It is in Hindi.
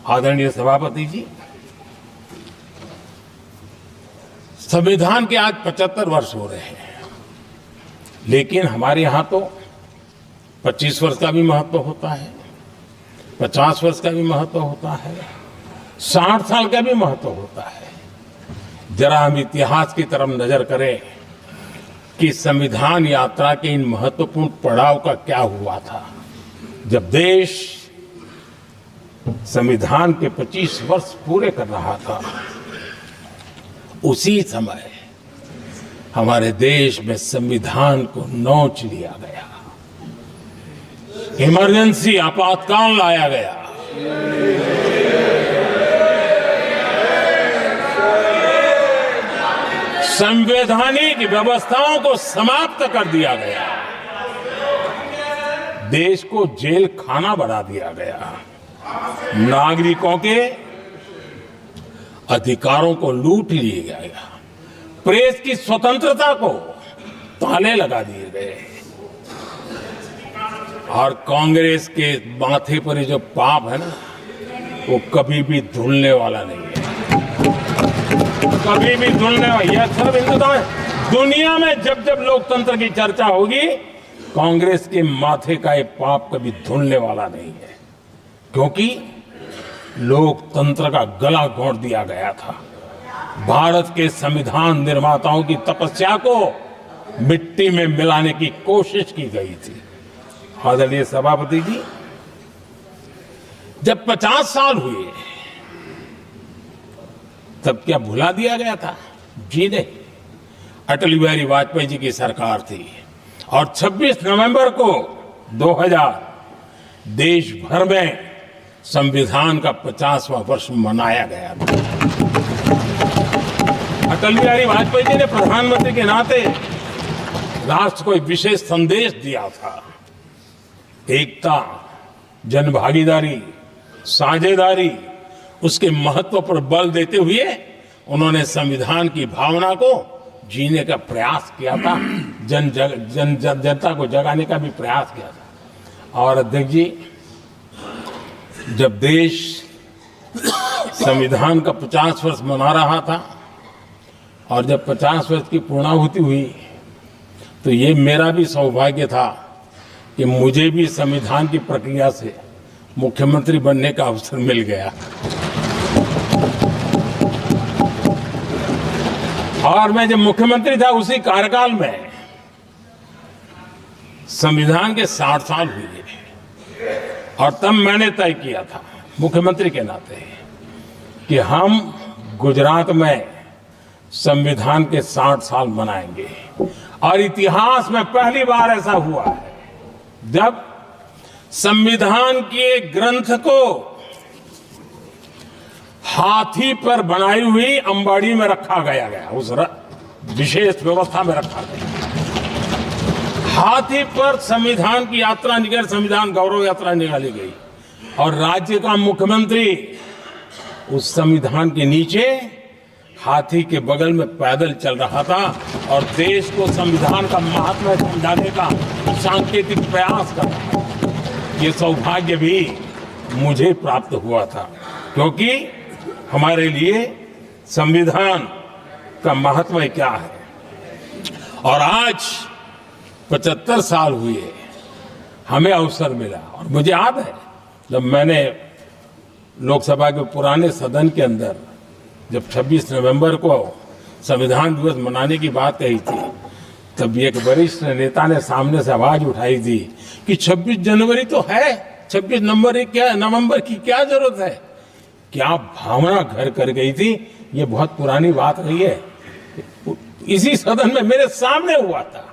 आदरणीय सभापति जी, संविधान के आज 75 वर्ष हो रहे हैं, लेकिन हमारे यहाँ तो 25 वर्ष का भी महत्व होता है, 50 वर्ष का भी महत्व होता है, 60 साल का भी महत्व होता है। जरा हम इतिहास की तरफ नजर करें कि संविधान यात्रा के इन महत्वपूर्ण पड़ाव का क्या हुआ था। जब देश संविधान के 25 वर्ष पूरे कर रहा था, उसी समय हमारे देश में संविधान को नोच लिया गया, इमरजेंसी आपातकाल लाया गया। संवैधानिक व्यवस्थाओं को समाप्त कर दिया गया, देश को जेल खाना बना दिया गया, नागरिकों के अधिकारों को लूट लिया गया, प्रेस की स्वतंत्रता को ताले लगा दिए गए, और कांग्रेस के माथे पर ये जो पाप है ना, वो कभी भी धुलने वाला नहीं है, कभी भी धुलने वाला। यह सब हिंदुस्तान, दुनिया में जब जब लोकतंत्र की चर्चा होगी, कांग्रेस के माथे का ये पाप कभी धुलने वाला नहीं है, क्योंकि लोकतंत्र का गला घोंट दिया गया था। भारत के संविधान निर्माताओं की तपस्या को मिट्टी में मिलाने की कोशिश की गई थी। आदरणीय सभापति जी, जब 50 साल हुए तब क्या भुला दिया गया था? जी नहीं, अटल बिहारी वाजपेयी जी की सरकार थी और 26 नवंबर को 2000 देश भर में संविधान का 50वां वर्ष मनाया गया था। अटल बिहारी वाजपेयी जी ने प्रधानमंत्री के नाते राष्ट्र को एक विशेष संदेश दिया था। एकता, जनभागीदारी, साझेदारी, उसके महत्व पर बल देते हुए उन्होंने संविधान की भावना को जीने का प्रयास किया था, जनता को जगाने का भी प्रयास किया था। और अध्यक्ष जी, जब देश संविधान का 50 वर्ष मना रहा था और जब 50 वर्ष की पूर्णाहुति हुई, तो ये मेरा भी सौभाग्य था कि मुझे भी संविधान की प्रक्रिया से मुख्यमंत्री बनने का अवसर मिल गया। और मैं जब मुख्यमंत्री था, उसी कार्यकाल में संविधान के 60 साल हुए और तब मैंने तय किया था मुख्यमंत्री के नाते कि हम गुजरात में संविधान के 60 साल मनाएंगे। और इतिहास में पहली बार ऐसा हुआ है जब संविधान के ग्रंथ को हाथी पर बनाई हुई अंबाड़ी में रखा गया, उस विशेष व्यवस्था में रखा गया। हाथी पर संविधान की यात्रा निकल, संविधान गौरव यात्रा निकाली गई और राज्य का मुख्यमंत्री उस संविधान के नीचे हाथी के बगल में पैदल चल रहा था और देश को संविधान का महात्म्य समझाने का सांकेतिक प्रयास कर रहा था। ये सौभाग्य भी मुझे प्राप्त हुआ था, क्योंकि हमारे लिए संविधान का महत्व क्या है। और आज 75 साल हुए, हमें अवसर मिला। और मुझे याद है जब मैंने लोकसभा के पुराने सदन के अंदर जब 26 नवंबर को संविधान दिवस मनाने की बात कही थी, तब एक वरिष्ठ नेता ने सामने से आवाज उठाई थी कि 26 जनवरी तो है, 26 नवंबर की क्या जरूरत है। क्या भावना घर कर गई थी, ये बहुत पुरानी बात नहीं है। इसी सदन में मेरे सामने हुआ था।